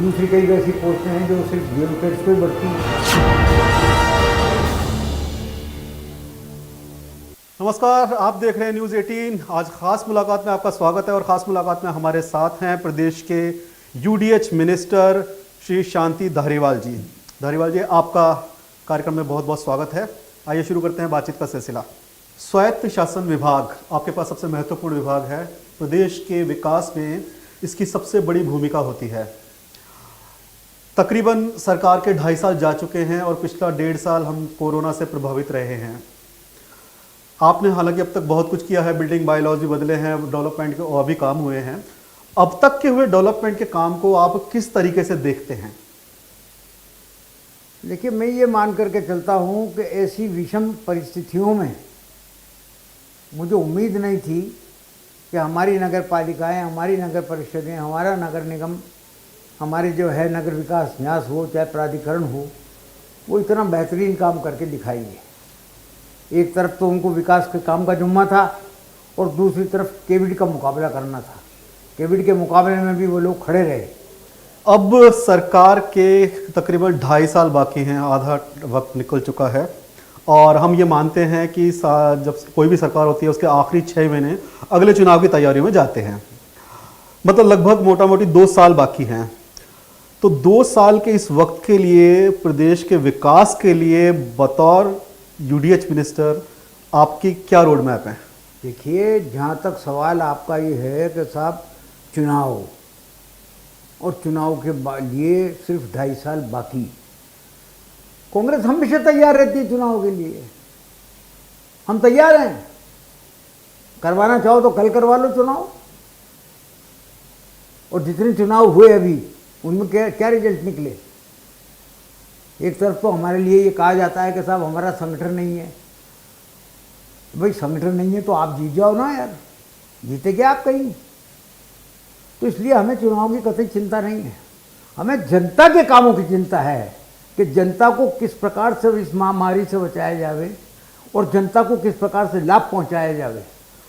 दूसरी कई ऐसी पोस्टें हैं जो सिर्फ ब्यूरोक्रेट्स को ही बढ़ती हैं। नमस्कार, आप देख रहे हैं न्यूज़ 18। आज खास मुलाकात में आपका स्वागत है और खास मुलाकात में हमारे साथ हैं प्रदेश के यूडीएच मिनिस्टर श्री शांति धारीवाल जी। धारीवाल जी, आपका कार्यक्रम में बहुत बहुत स्वागत है। आइए शुरू करते हैं बातचीत का सिलसिला। स्वायत्त शासन विभाग आपके पास सबसे महत्वपूर्ण विभाग है। प्रदेश के विकास में इसकी सबसे बड़ी भूमिका होती है। तकरीबन सरकार के 2.5 साल जा चुके हैं और पिछला 1.5 साल हम कोरोना से प्रभावित रहे हैं। आपने हालांकि अब तक बहुत कुछ किया है, बिल्डिंग बायलॉज भी बदले हैं, डेवलपमेंट के और भी काम हुए हैं। अब तक के हुए डेवलपमेंट के काम को आप किस तरीके से देखते हैं? देखिए, मैं ये मान करके चलता हूँ कि ऐसी विषम परिस्थितियों में मुझे उम्मीद नहीं थी कि हमारी नगर पालिकाएँ, हमारी नगर परिषदें, हमारा नगर निगम, हमारे जो है नगर विकास न्यास हो चाहे प्राधिकरण हो, वो इतना बेहतरीन काम करके दिखाएंगे। एक तरफ तो उनको विकास के काम का जुम्मा था और दूसरी तरफ कोविड का मुकाबला करना था। कोविड के मुकाबले में भी वो लोग खड़े रहे। अब सरकार के तकरीबन 2.5 साल बाकी हैं, आधा वक्त निकल चुका है और हम ये मानते हैं कि जब कोई भी सरकार होती है उसके आखिरी 6 महीने अगले चुनाव की तैयारियों में जाते हैं। मतलब लगभग मोटा मोटी 2 साल बाकी हैं। तो 2 साल के इस वक्त के लिए प्रदेश के विकास के लिए बतौर यूडीएच मिनिस्टर आपकी क्या रोड मैप है? देखिए, जहाँ तक सवाल आपका ये है कि साहब चुनाव और चुनाव के लिए सिर्फ 2.5 साल बाकी, कांग्रेस हमेशा तैयार रहती है चुनाव के लिए। हम तैयार हैं, करवाना चाहो तो कल करवा लो चुनाव। और जितने चुनाव हुए अभी उनमें क्या रिजल्ट निकले? एक तरफ तो हमारे लिए ये कहा जाता है कि साहब हमारा संगठन नहीं है। भाई संगठन नहीं है तो आप जीत जाओ ना यार, जीते क्या आप कहीं? तो इसलिए हमें चुनाव की कतई चिंता नहीं है। हमें जनता के कामों की चिंता है कि जनता को किस प्रकार से इस महामारी से बचाया जावे और जनता को किस प्रकार से लाभ पहुंचाया जावे।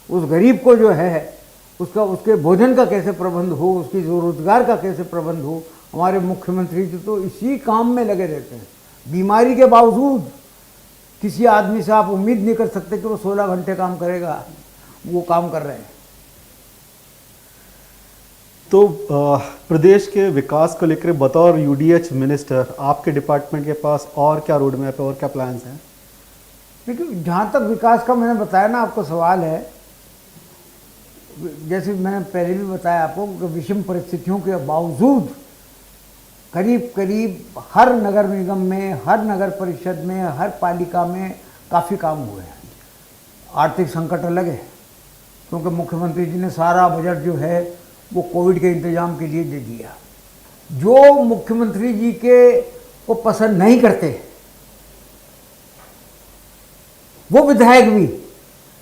उस गरीब को जो है उसके भोजन का कैसे प्रबंध हो, उसकी जो रोजगार का कैसे प्रबंध हो। हमारे मुख्यमंत्री जी तो इसी काम में लगे रहते हैं। बीमारी के बावजूद किसी आदमी से आप उम्मीद नहीं कर सकते कि वो 16 घंटे काम करेगा। वो काम कर रहे हैं। तो प्रदेश के विकास को लेकर बतौर यूडीएच मिनिस्टर आपके डिपार्टमेंट के पास और क्या रोड मैप है और क्या प्लान्स हैं? देखिए, जहाँ तक विकास का मैंने बताया ना आपको सवाल है, जैसे मैंने पहले भी बताया आपको कि विषम परिस्थितियों के बावजूद करीब करीब हर नगर निगम में, हर नगर परिषद में, हर पालिका में काफ़ी काम हुए हैं। आर्थिक संकट अलग है क्योंकि मुख्यमंत्री जी ने सारा बजट जो है वो कोविड के इंतजाम के लिए दे दिया। जो मुख्यमंत्री जी को पसंद नहीं करते वो विधायक भी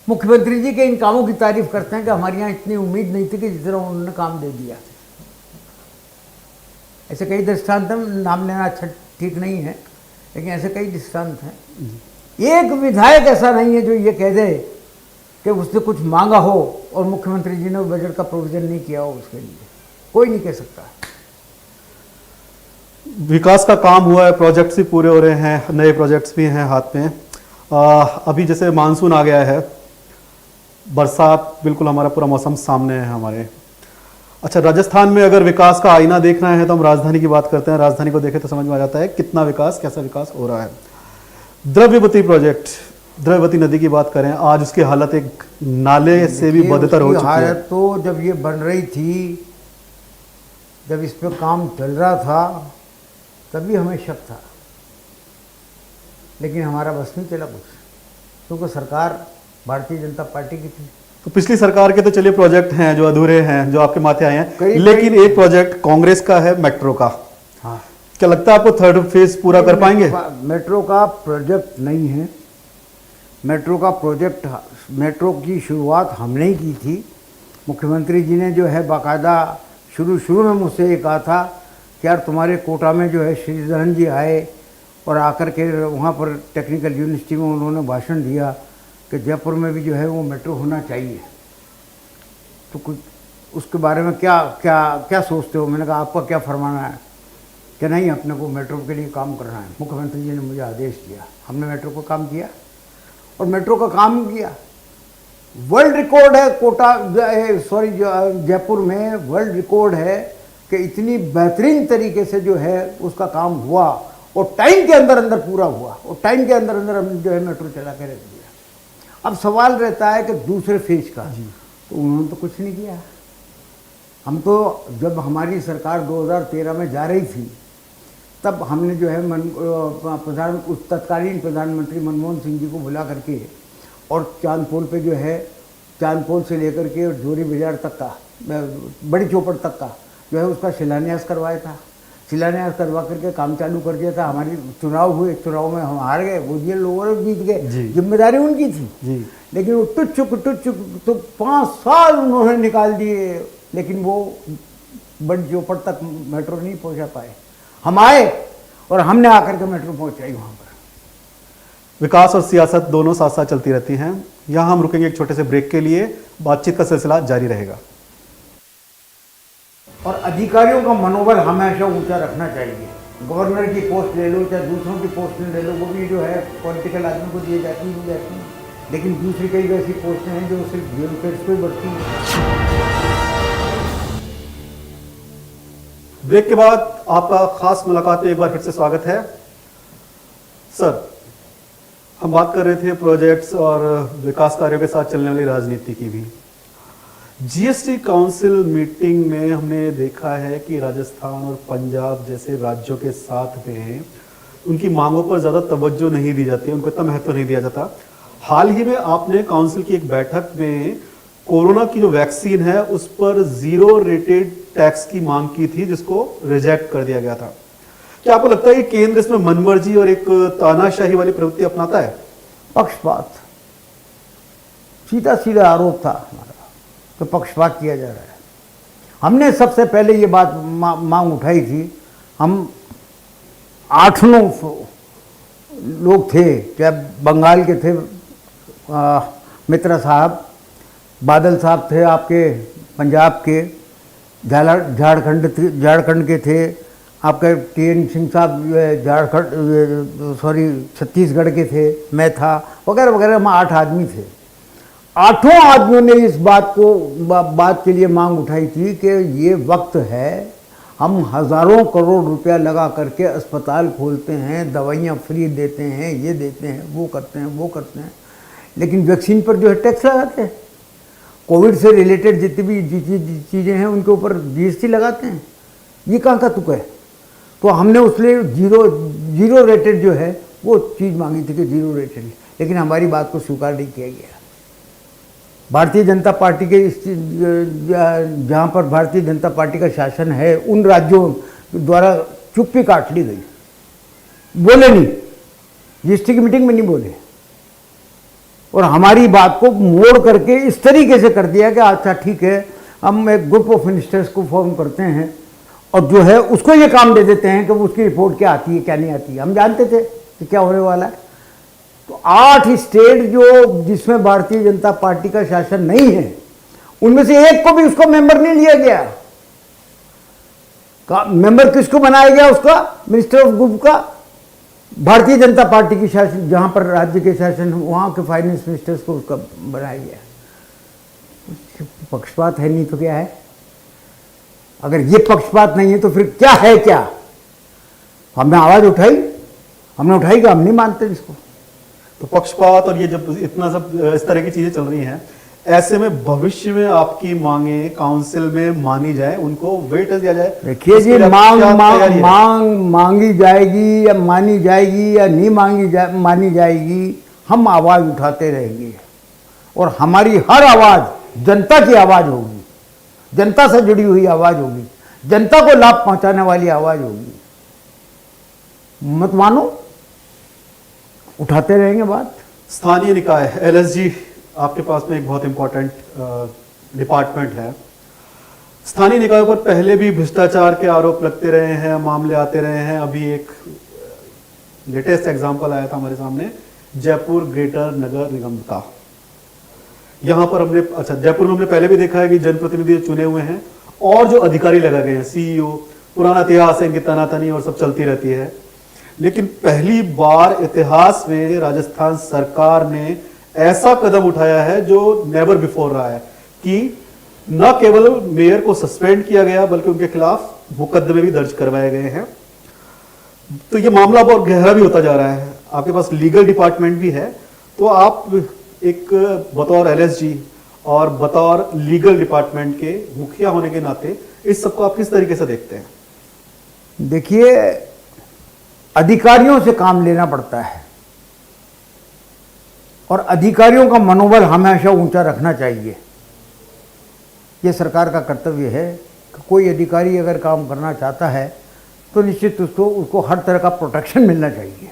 मुख्यमंत्री जी के इन कामों की तारीफ करते हैं कि हमारे यहाँ इतनी उम्मीद नहीं थी कि जिस तरह उन्होंने काम दे दिया। ऐसे कई दृष्टांत हैं, नाम लेना अच्छा ठीक नहीं है, लेकिन ऐसे कई दृष्टांत हैं। एक विधायक ऐसा नहीं है जो ये कह दे कि उससे कुछ मांगा हो और मुख्यमंत्री जी ने बजट का प्रोविजन नहीं किया हो उसके लिए। कोई नहीं कह सकता। विकास का काम हुआ है, प्रोजेक्ट्स भी पूरे हो रहे हैं, नए प्रोजेक्ट्स भी हैं हाथ में। अभी जैसे मानसून आ गया है, बरसात, बिल्कुल हमारा पूरा मौसम सामने है हमारे। अच्छा, राजस्थान में अगर विकास का आईना देखना है तो हम राजधानी की बात करते हैं। राजधानी को देखें तो समझ में आ जाता है कितना विकास, कैसा विकास हो रहा है। द्रव्यवती प्रोजेक्ट, द्रव्यवती नदी की बात करें, आज उसकी हालत एक नाले से भी बदतर हो चुकी है। हालत तो जब ये बन रही थी, जब इस पर काम चल रहा था, तभी हमें शक था, लेकिन हमारा बस नहीं चला कुछ, क्योंकि सरकार भारतीय जनता पार्टी की थी। तो पिछली सरकार के तो चलिए प्रोजेक्ट हैं जो अधूरे हैं, जो आपके माथे आए हैं, लेकिन एक प्रोजेक्ट कांग्रेस का है, मेट्रो का। हाँ, क्या लगता है आपको 3rd फेज पूरा कर पाएंगे? मेट्रो का प्रोजेक्ट नहीं है। मेट्रो की शुरुआत हमने ही की थी। मुख्यमंत्री जी ने जो है बाकायदा शुरू में मुझसे ये कहा था कि यार तुम्हारे कोटा में जो है श्रीधरन जी आए और आकर के वहाँ पर टेक्निकल यूनिवर्सिटी में उन्होंने भाषण दिया कि जयपुर में भी जो है वो मेट्रो होना चाहिए। तो कुछ उसके बारे में क्या क्या क्या सोचते हो? मैंने कहा आपका क्या फरमाना है? कि नहीं अपने को मेट्रो के लिए काम करना है। मुख्यमंत्री जी ने मुझे आदेश दिया, हमने मेट्रो का काम किया और मेट्रो का काम किया। वर्ल्ड रिकॉर्ड है जयपुर में वर्ल्ड रिकॉर्ड है कि इतनी बेहतरीन तरीके से जो है उसका काम हुआ और टाइम के अंदर अंदर पूरा हुआ और टाइम के अंदर अंदर हमने जो है मेट्रो चला के रख दिया। अब सवाल रहता है कि दूसरे फेज का, तो उन्होंने तो कुछ नहीं किया। हम तो जब हमारी सरकार 2013 में जा रही थी तब हमने जो है उस तत्कालीन प्रधानमंत्री मनमोहन सिंह जी को बुला करके और चांदपोल पे जो है चांदपोल से लेकर के जोरी बाजार तक का बड़ी चौपड़ तक का जो है उसका शिलान्यास करवाया था। शिलान्यास करवा करके काम चालू कर दिया था। हमारी चुनाव हुए, चुनाव में हम हार गए, वो ये लोगों ने जीत गए, जिम्मेदारी उनकी थी जी। लेकिन वो टुच तो 5 साल उन्होंने निकाल दिए, लेकिन वो बड़ी चौपड़ तक मेट्रो नहीं पहुंचा पाए। हम आए और हमने आकर के मेट्रो पहुंचाई वहाँ पर। विकास और सियासत दोनों साथ साथ चलती रहती हैं। यहाँ हम रुकेंगे एक छोटे से ब्रेक के लिए, बातचीत का सिलसिला जारी रहेगा। और अधिकारियों का मनोबल हमेशा ऊंचा रखना चाहिए। गवर्नर की पोस्ट ले लो चाहे दूसरों की पोस्ट ले लो, वो भी जो है पॉलिटिकल आदमी को दी जाती है, लेकिन दूसरी कई वैसी पोस्टें हैं जो सिर्फ ब्यूरोक्रेट्स को ही बढ़ती हैं। ब्रेक के बाद आपका खास मुलाकात में एक बार फिर से स्वागत है। सर, हम बात कर रहे थे प्रोजेक्ट्स और विकास कार्यों के साथ चलने वाली राजनीति की भी। जीएसटी काउंसिल मीटिंग में हमने देखा है कि राजस्थान और पंजाब जैसे राज्यों के साथ में उनकी मांगों पर ज़्यादा तवज्जो नहीं दी जाती, उनको इतना महत्व नहीं दिया जाता। हाल ही में आपने काउंसिल की एक बैठक में कोरोना की जो वैक्सीन है उस पर 0 रेटेड टैक्स की मांग की थी, जिसको रिजेक्ट कर दिया गया था। क्या आपको लगता है कि केंद्र इसमें मनमर्जी और एक तानाशाही वाली प्रवृत्ति अपनाता है? पक्षपात, सीधा सीधा आरोप था हमारा तो पक्षपात किया जा रहा है। हमने सबसे पहले ये बात मांग उठाई थी। हम 8-9 लोग थे, चाहे बंगाल के थे मित्रा साहब, बादल साहब थे आपके पंजाब के, झारखंड के थे आपके TN सिंह साहब छत्तीसगढ़ के थे, मैं था, वगैरह वगैरह। हम 8 आदमी थे। 8 आदमियों ने इस बात के लिए मांग उठाई थी कि ये वक्त है, हम हज़ारों करोड़ रुपया लगा करके अस्पताल खोलते हैं, दवाइयाँ फ्री देते हैं, ये देते हैं, वो करते हैं, लेकिन वैक्सीन पर जो है टैक्स लगाते हैं। कोविड से रिलेटेड जितनी भी चीज़ें हैं उनके ऊपर GST लगाते हैं। ये कहाँ का तुक है? तो हमने उसलिए जीरो रेटेड जो है वो चीज़ मांगी थी कि 0 रेटेड, लेकिन हमारी बात को स्वीकार नहीं किया गया। भारतीय जनता पार्टी के जहाँ पर भारतीय जनता पार्टी का शासन है उन राज्यों द्वारा चुप्पी काट ली गई, बोले नहीं, GST की मीटिंग में नहीं बोले और हमारी बात को मोड़ करके इस तरीके से कर दिया कि अच्छा ठीक है, हम एक ग्रुप ऑफ मिनिस्टर्स को फॉर्म करते हैं और जो है उसको ये काम दे देते हैं कि उसकी रिपोर्ट क्या आती है क्या नहीं आती है। हम जानते थे कि क्या होने वाला है। तो 8 स्टेट जो जिसमें भारतीय जनता पार्टी का शासन नहीं है, उनमें से एक को भी उसको मेंबर नहीं लिया गया। मेंबर किसको बनाया गया? उसका मिनिस्टर ऑफ ग्रुप का, भारतीय जनता पार्टी की शासन, जहां पर राज्य के शासन वहां के फाइनेंस मिनिस्टर्स को उसका बनाया गया। पक्षपात है नहीं तो क्या है? अगर ये पक्षपात नहीं है तो फिर क्या है? क्या हमने आवाज उठाई? हमने उठाई कि हम नहीं मानते इसको। तो पक्षपात और ये जब इतना सब इस तरह की चीजें चल रही हैं, ऐसे में भविष्य में आपकी मांगे काउंसिल में मानी जाए, उनको वेट दिया जाए। देखिए जी, मांगी जाएगी या मानी जाएगी या नहीं मानी जाएगी, हम आवाज उठाते रहेंगे और हमारी हर आवाज जनता की आवाज होगी, जनता से जुड़ी हुई आवाज होगी, जनता को लाभ पहुंचाने वाली आवाज होगी। मत मानो, उठाते रहेंगे बात। स्थानीय निकाय LSG आपके पास में एक बहुत इंपॉर्टेंट डिपार्टमेंट है। स्थानीय निकायों पर पहले भी भ्रष्टाचार के आरोप लगते रहे हैं, मामले आते रहे हैं। अभी एक लेटेस्ट एग्जांपल आया था हमारे सामने, जयपुर ग्रेटर नगर निगम का। यहाँ पर जयपुर में हमने पहले भी देखा है कि जनप्रतिनिधि चुने हुए हैं और जो अधिकारी लगाए गए हैं, CEO, पुराना इतिहास है, इनकी तनातनी और सब चलती रहती है। लेकिन पहली बार इतिहास में राजस्थान सरकार ने ऐसा कदम उठाया है जो नेवर बिफोर रहा है कि न केवल मेयर को सस्पेंड किया गया बल्कि उनके खिलाफ मुकदमे भी दर्ज करवाए गए हैं। तो ये मामला बहुत गहरा भी होता जा रहा है। आपके पास लीगल डिपार्टमेंट भी है, तो आप एक बतौर एलएसजी और बतौर लीगल डिपार्टमेंट के मुखिया होने के नाते इस सबको आप किस तरीके से देखते हैं? देखिए, अधिकारियों से काम लेना पड़ता है और अधिकारियों का मनोबल हमेशा ऊंचा रखना चाहिए। ये सरकार का कर्तव्य है कि कोई अधिकारी अगर काम करना चाहता है तो निश्चित उसको हर तरह का प्रोटेक्शन मिलना चाहिए।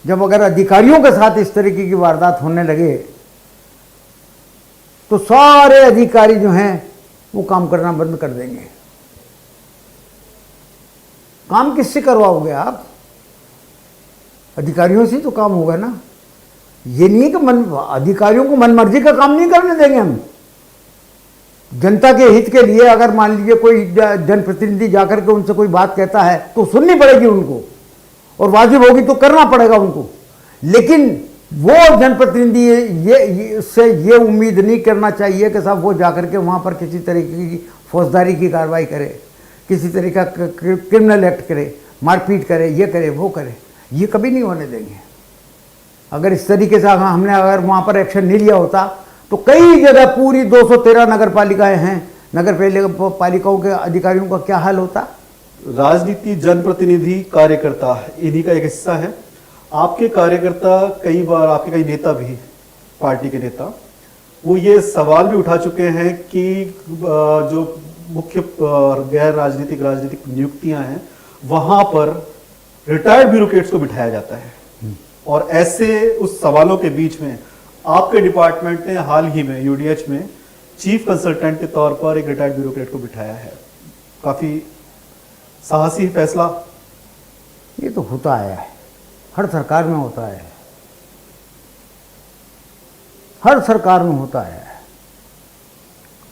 जब अगर अधिकारियों के साथ इस तरीके की वारदात होने लगे तो सारे अधिकारी जो हैं वो काम करना बंद कर देंगे। काम किससे करवाओगे आप? अधिकारियों से तो काम होगा ना। ये नहीं कि अधिकारियों को मनमर्जी का काम नहीं करने देंगे हम। जनता के हित के लिए अगर मान लीजिए कोई जनप्रतिनिधि जाकर के उनसे कोई बात कहता है तो सुननी पड़ेगी उनको, और वाजिब होगी तो करना पड़ेगा उनको। लेकिन वो जनप्रतिनिधि से ये उम्मीद नहीं करना चाहिए कि साहब वो जाकर के वहाँ पर किसी तरीके की फौजदारी की कार्रवाई करे, किसी तरीका क्रिमिनल एक्ट करे, मारपीट करे, ये करे वो करे। ये कभी नहीं होने देंगे। अगर इस तरीके से हमने अगर वहाँ पर एक्शन नहीं लिया होता तो कई जगह पूरी 213 नगर पालिकाएँ हैं, नगर पालिकाओं के अधिकारियों का क्या हाल होता। राजनीति, जनप्रतिनिधि, कार्यकर्ता इन्हीं का एक हिस्सा है। आपके कार्यकर्ता कई बार, आपके कई नेता भी, पार्टी के नेता, वो ये सवाल भी उठा चुके हैं कि जो मुख्य गैर राजनीतिक नियुक्तियां हैं वहां पर रिटायर्ड ब्यूरोक्रेट्स को बिठाया जाता है। और ऐसे उस सवालों के बीच में आपके डिपार्टमेंट ने हाल ही में यूडीएच में चीफ कंसल्टेंट के तौर पर एक रिटायर्ड ब्यूरोक्रेट को बिठाया है। काफी साहसी फैसला। ये तो होता आया है, हर सरकार में होता है, हर सरकार में होता है।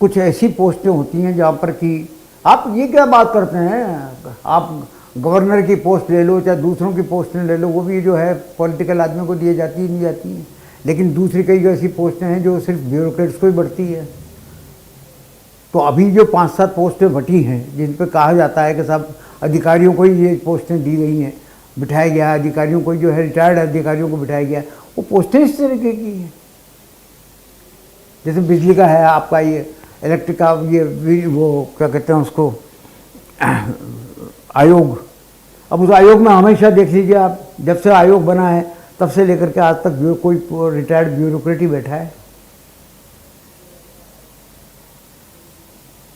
कुछ ऐसी पोस्टें होती हैं जहाँ पर कि आप ये क्या बात करते हैं, आप गवर्नर की पोस्ट ले लो चाहे दूसरों की पोस्टें ले लो, वो भी जो है पॉलिटिकल आदमियों को दिए जाती ही नहीं जाती हैं। लेकिन दूसरी कई ऐसी पोस्टें हैं जो सिर्फ ब्यूरोक्रेट्स को ही बढ़ती है। तो अभी जो 5-7 पोस्टें बटी हैं जिन पर कहा जाता है कि साहब अधिकारियों को ही ये पोस्टें दी गई हैं, बिठाया गया अधिकारियों को, जो है रिटायर्ड अधिकारियों को बिठाया गया, वो पोस्टें इस तरीके की हैं। जैसे बिजली का है आपका ये इलेक्ट्रिक का ये वो क्या कहते हैं उसको आयोग। अब उस आयोग में हमेशा देख लीजिए आप, जब से आयोग बना है तब से लेकर के आज तक जो कोई रिटायर्ड ब्यूरोक्रेट ही बैठा है।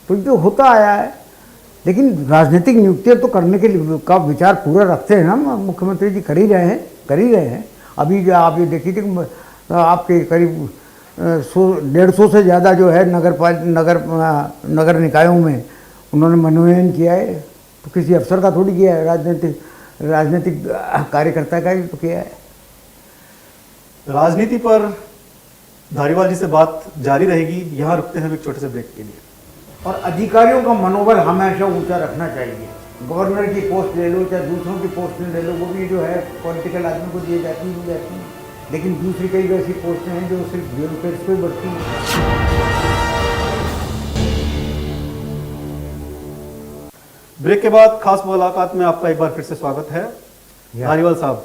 तो जो होता आया है। लेकिन राजनीतिक नियुक्तियां तो करने के लिए का विचार पूरा रखते हैं ना मुख्यमंत्री जी, कर ही रहे हैं। अभी जो आप ये देखिए कि आपके करीब 150 से ज़्यादा जो है नगर निकायों में उन्होंने मनोनयन किया है। तो किसी अफसर का थोड़ी किया है, राजनीतिक कार्यकर्ता का ही तो किया है। राजनीति पर धारीवाल जी से बात जारी रहेगी। यहाँ रुकते हैं एक छोटे से ब्रेक के लिए। और अधिकारियों का मनोबल हमेशा ऊंचा रखना चाहिए। गवर्नर की पोस्ट ले लो चाहे दूसरों की पोस्ट ले लो, वो भी जो है पॉलिटिकल आदमी को दी जाती हैं। लेकिन दूसरी कई ऐसी पोस्टें हैं जो सिर्फ ब्यूरोक्रेट्स को ही बढ़ती हैं। ब्रेक के बाद खास मुलाकात में आपका एक बार फिर से स्वागत है। धारीवाल साहब,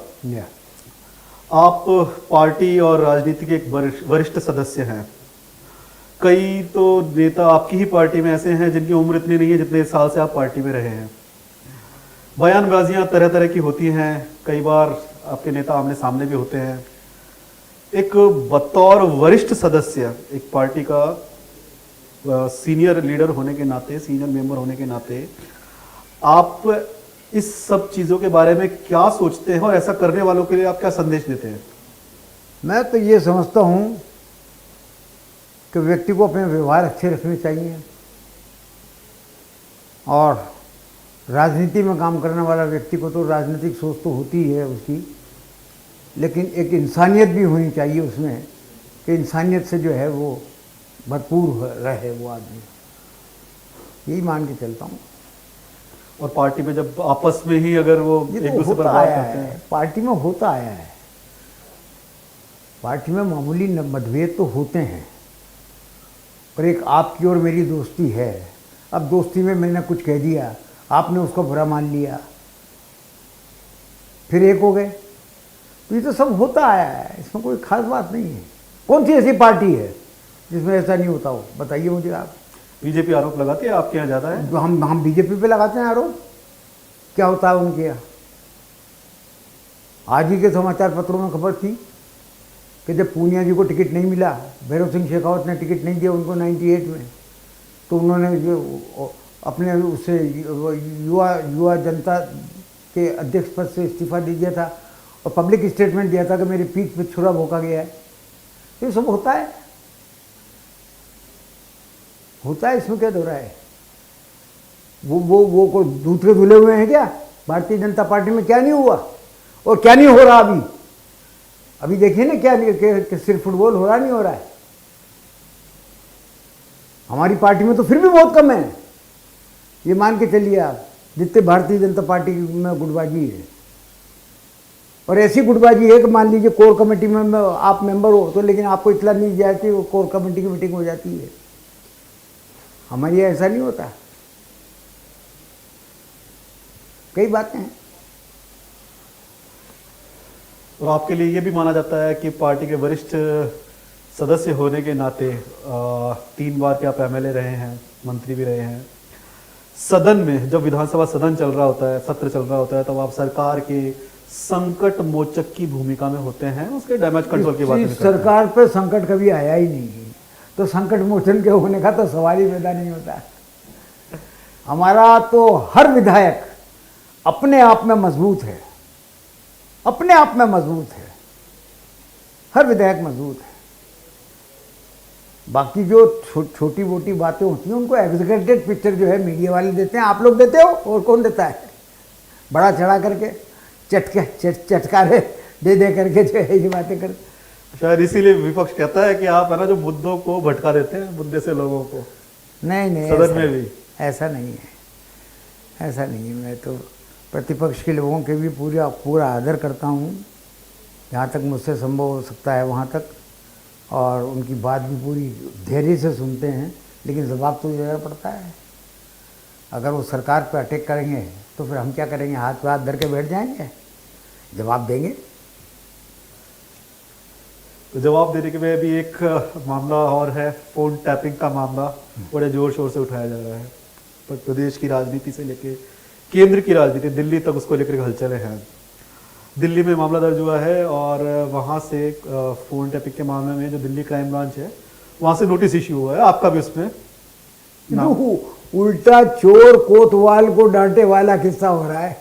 आप पार्टी और राजनीति के एक वरिष्ठ सदस्य हैं। कई तो नेता आपकी ही पार्टी में ऐसे हैं जिनकी उम्र इतनी नहीं है जितने साल से आप पार्टी में रहे हैं। बयानबाजियां तरह तरह की होती हैं, कई बार आपके नेता आमने सामने भी होते हैं। एक बतौर वरिष्ठ सदस्य, एक पार्टी का सीनियर लीडर होने के नाते, सीनियर मेंबर होने के नाते, आप इस सब चीज़ों के बारे में क्या सोचते हैं और ऐसा करने वालों के लिए आप क्या संदेश देते हैं? मैं तो ये समझता हूँ कि व्यक्ति को अपने व्यवहार अच्छे रखने चाहिए और राजनीति में काम करने वाला व्यक्ति को तो राजनीतिक सोच तो होती है उसकी, लेकिन एक इंसानियत भी होनी चाहिए उसमें, कि इंसानियत से जो है वो भरपूर रहे वो आदमी। यही मान के चलता हूँ। और पार्टी में जब आपस में ही अगर वो ये एक तो दूसरे पर होता बात आया करते है, हैं। पार्टी में होता आया है। पार्टी में मामूली मतभेद तो होते हैं, पर एक आपकी और मेरी दोस्ती है। अब दोस्ती में मैंने कुछ कह दिया, आपने उसको बुरा मान लिया, फिर एक हो गए, तो ये तो सब होता आया है, इसमें कोई खास बात नहीं है। कौन सी ऐसी पार्टी है जिसमें ऐसा नहीं होता हो, बताइए मुझे आप। बीजेपी आरोप लगाती है आपके यहाँ ज़्यादा है? हम बीजेपी पे लगाते हैं आरोप, क्या होता है उनके यहाँ? आज ही के समाचार पत्रों में खबर थी कि जब पूनिया जी को टिकट नहीं मिला, भैरव सिंह शेखावत ने टिकट नहीं दिया उनको 98 में, तो उन्होंने जो अपने उससे युवा जनता के अध्यक्ष पद से इस्तीफा दे दिया था और पब्लिक स्टेटमेंट दिया था कि मेरी पीठ पे छुरा भोंका गया है। तो ये सब होता है, इसमें क्या हो रहा है? वो कोई दूध के धुले हुए हैं क्या? भारतीय जनता पार्टी में क्या नहीं हुआ और क्या नहीं हो रहा अभी देखिए ना, क्या नहीं कि सिर्फ फुटबॉल हो रहा नहीं हो रहा है। हमारी पार्टी में तो फिर भी बहुत कम है, ये मान के चलिए आप, जितने भारतीय जनता पार्टी में गुटबाजी है। और ऐसी गुटबाजी है कि मान लीजिए कोर कमेटी में आप मेंबर हो तो, लेकिन आपको इतला नहीं दिया जाती, वो कोर कमेटी की मीटिंग हो जाती है। हमारे यहाँ ऐसा नहीं होता, कई बातें हैं। और आपके लिए ये भी माना जाता है कि पार्टी के वरिष्ठ सदस्य होने के नाते 3 बार के आप एमएलए रहे हैं, मंत्री भी रहे हैं, सदन में जब विधानसभा सदन चल रहा होता है, सत्र चल रहा होता है, तब आप सरकार के संकट मोचक की भूमिका में होते हैं, उसके डैमेज कंट्रोल की बात नहीं करते हैं। सरकार पे संकट कभी आया ही नहीं, तो संकट मोचन के होने का तो सवाल ही पैदा नहीं होता। हमारा तो हर विधायक अपने आप में मजबूत है, अपने आप में मजबूत है, हर विधायक मजबूत है। बाकी जो छोटी मोटी बातें होती हैं उनको एग्जीक्यूटेड पिक्चर जो है मीडिया वाले देते हैं, आप लोग देते हो, और कौन देता है? बड़ा चढ़ा करके चटकारे दे करके जो है ये बातें कर। शायद इसीलिए विपक्ष कहता है कि आप है ना जो मुद्दों को भटका देते हैं, मुद्दे से लोगों को। नहीं सदन में भी ऐसा नहीं है, ऐसा नहीं है। मैं तो प्रतिपक्ष के लोगों के भी पूरा आदर करता हूँ, जहाँ तक मुझसे संभव हो सकता है वहाँ तक, और उनकी बात भी पूरी धैर्य से सुनते हैं, लेकिन जवाब तो देना पड़ता है। अगर वो सरकार पे अटैक करेंगे तो फिर हम क्या करेंगे? हाथ पे हाथ धर के बैठ जाएंगे? जवाब देंगे। तो जवाब देने के में भी एक मामला और है, फोन टैपिंग का मामला बड़े जोर शोर से उठाया जा रहा है। पर प्रदेश की राजनीति से लेके केंद्र की राजनीति, दिल्ली तक उसको लेकर हलचलें हैं। दिल्ली में मामला दर्ज हुआ है और वहाँ से फोन टैपिंग के मामले में जो दिल्ली क्राइम ब्रांच है वहाँ से नोटिस इश्यू हुआ है, आपका भी उसमें नाम। उल्टा चोर कोतवाल को डांटे वाला किस्सा हो रहा है।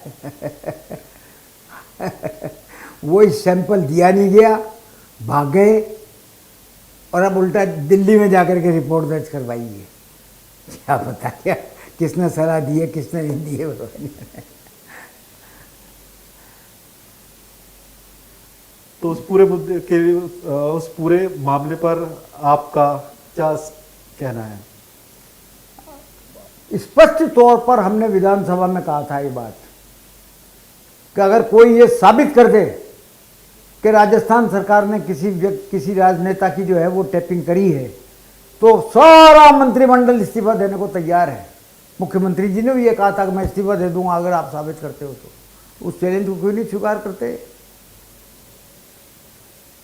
वो सैंपल दिया नहीं गया, भाग गए, और अब उल्टा दिल्ली में जाकर के रिपोर्ट दर्ज करवाई है। क्या पता क्या किसने सलाह दी है, किसने नहीं दी है। तो उस पूरे मुद्दे के उस पूरे मामले पर आपका क्या कहना है? स्पष्ट तौर पर हमने विधानसभा में कहा था ये बात कि अगर कोई ये साबित कर दे कि राजस्थान सरकार ने किसी राजनेता की जो है वो टैपिंग करी है, तो सारा मंत्रिमंडल इस्तीफा देने को तैयार है। मुख्यमंत्री जी ने भी ये कहा था कि मैं इस्तीफा दे दूंगा अगर आप साबित करते हो तो। उस चैलेंज को क्यों नहीं स्वीकार करते?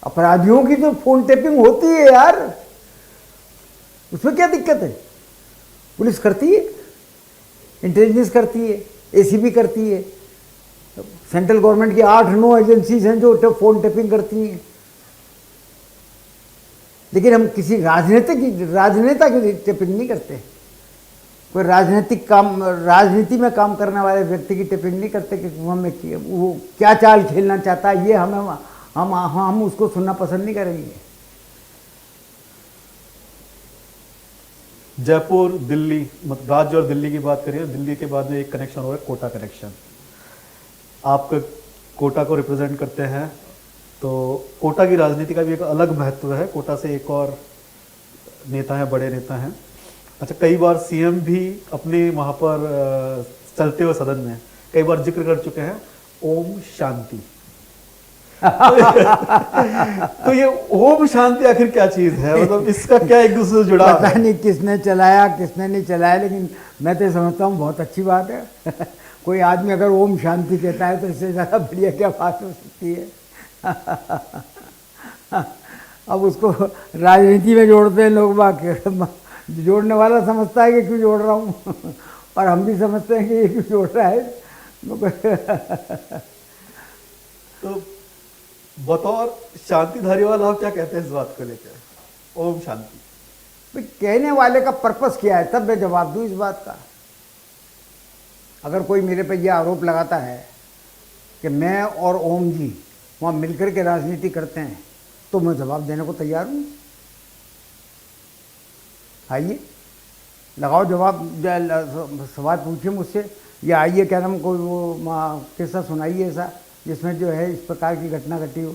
अपराधियों की तो फोन टैपिंग होती है यार, उसमें क्या दिक्कत है? पुलिस करती है, इंटेलिजेंस करती है, एसीबी करती है, सेंट्रल गवर्नमेंट की 8-9 एजेंसीज हैं जो फोन टैपिंग करती हैं। लेकिन हम किसी राजनेता की टैपिंग नहीं करते। कोई राजनीति में काम करने वाले व्यक्ति की टैपिंग नहीं करते कि वो क्या चाल खेलना चाहता है, ये हम उसको सुनना पसंद नहीं करेंगे। जयपुर, दिल्ली, राज्य और दिल्ली की बात करिए, दिल्ली के बाद में एक कनेक्शन हो रहा है, कोटा कनेक्शन। आप कोटा को रिप्रेजेंट करते हैं, तो कोटा की राजनीति का भी एक अलग महत्व है। कोटा से एक और नेता हैं, बड़े नेता हैं। अच्छा, कई बार सीएम भी अपने वहाँ पर चलते हुए सदन में कई बार जिक्र कर चुके हैं ओम शांति। तो ये ओम शांति आखिर क्या चीज है, मतलब इसका क्या एक दूसरे से जुड़ा पता है? नहीं किसने चलाया किसने नहीं चलाया, लेकिन मैं तो समझता हूँ बहुत अच्छी बात है। कोई आदमी अगर ओम शांति कहता है तो इससे ज़्यादा बढ़िया क्या बात हो सकती है। अब उसको राजनीति में जोड़ते हैं लोग बाग, जोड़ने वाला समझता है कि क्यों जोड़ रहा हूँ और हम भी समझते हैं कि ये क्यों जोड़ रहा है। तो बतौर शांतिधारी वाला आप क्या कहते हैं इस बात को लेकर, ओम शांति? भाई कहने वाले का पर्पस क्या है, तब मैं जवाब दूँ इस बात का। अगर कोई मेरे पे यह आरोप लगाता है कि मैं और ओम जी वहाँ मिलकर के राजनीति करते हैं, तो मैं जवाब देने को तैयार हूँ। आइए लगाओ जवाब, सवाल पूछिए मुझसे, या आइए क्या नाम कोई वो किस्सा सुनाइए ऐसा जिसमें जो है इस प्रकार की घटना घटी हो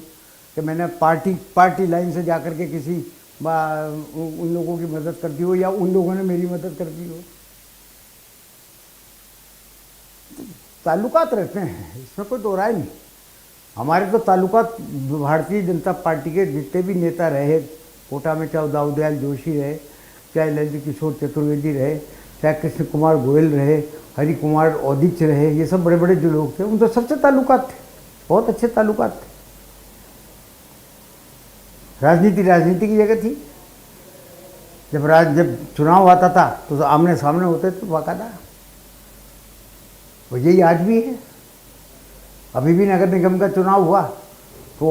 कि मैंने पार्टी लाइन से जाकर के किसी उन लोगों की मदद कर दी हो या उन लोगों ने मेरी मदद कर दी हो। ताल्लुकात रहते हैं, इसमें कोई दो राय नहीं। हमारे तो ताल्लुकात भारतीय जनता पार्टी के जितने भी नेता रहे, कोटा में चाहे दाऊदयाल जोशी रहे, चाहे ललित किशोर चतुर्वेदी रहे, चाहे कृष्ण कुमार गोयल रहे, हरि कुमार औदिच रहे, ये सब बड़े बड़े जो लोग थे उनसे सबसे ताल्लुकात थे, बहुत अच्छे ताल्लुकात थे। राजनीति की जगह थी। जब चुनाव आता था तो आमने सामने होते थे बाकायदा। और यही आज भी है। अभी भी नगर निगम का चुनाव हुआ तो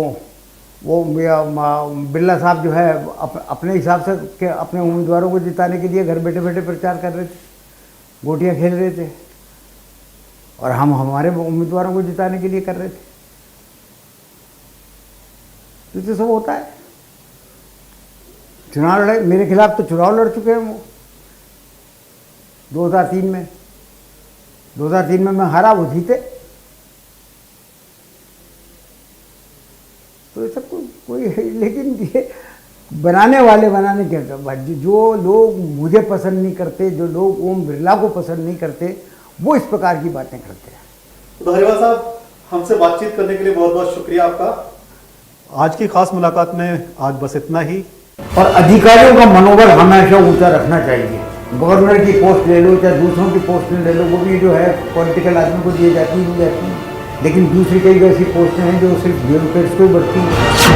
वो बिरला साहब जो है अपने हिसाब से के अपने उम्मीदवारों को जिताने के लिए घर बैठे बैठे प्रचार कर रहे थे, गोटियां खेल रहे थे, और हम हमारे उम्मीदवारों को जिताने के लिए कर रहे थे। तो ये सब होता है। चुनाव लड़े, मेरे खिलाफ तो चुनाव लड़ चुके हैं वो 2003 में मैं हारा, वो जीते। तो ये सब कोई लेकिन ये बनाने के जो लोग मुझे पसंद नहीं करते, जो लोग ओम बिरला को पसंद नहीं करते, वो इस प्रकार की बातें करते हैं। तो धारीवाल साहब, हमसे बातचीत करने के लिए बहुत बहुत शुक्रिया आपका। आज की खास मुलाकात में आज बस इतना ही। और अधिकारियों का मनोबल हमेशा ऊंचा रखना चाहिए। गवर्नर की पोस्ट ले लो चाहे दूसरों की पोस्ट ले लो, वो भी जो है पॉलिटिकल आदमी को दी जाती है, लेकिन दूसरी कई ऐसी पोस्टें हैं जो सिर्फ ब्यूरोक्रेट्स को बढ़ती हैं।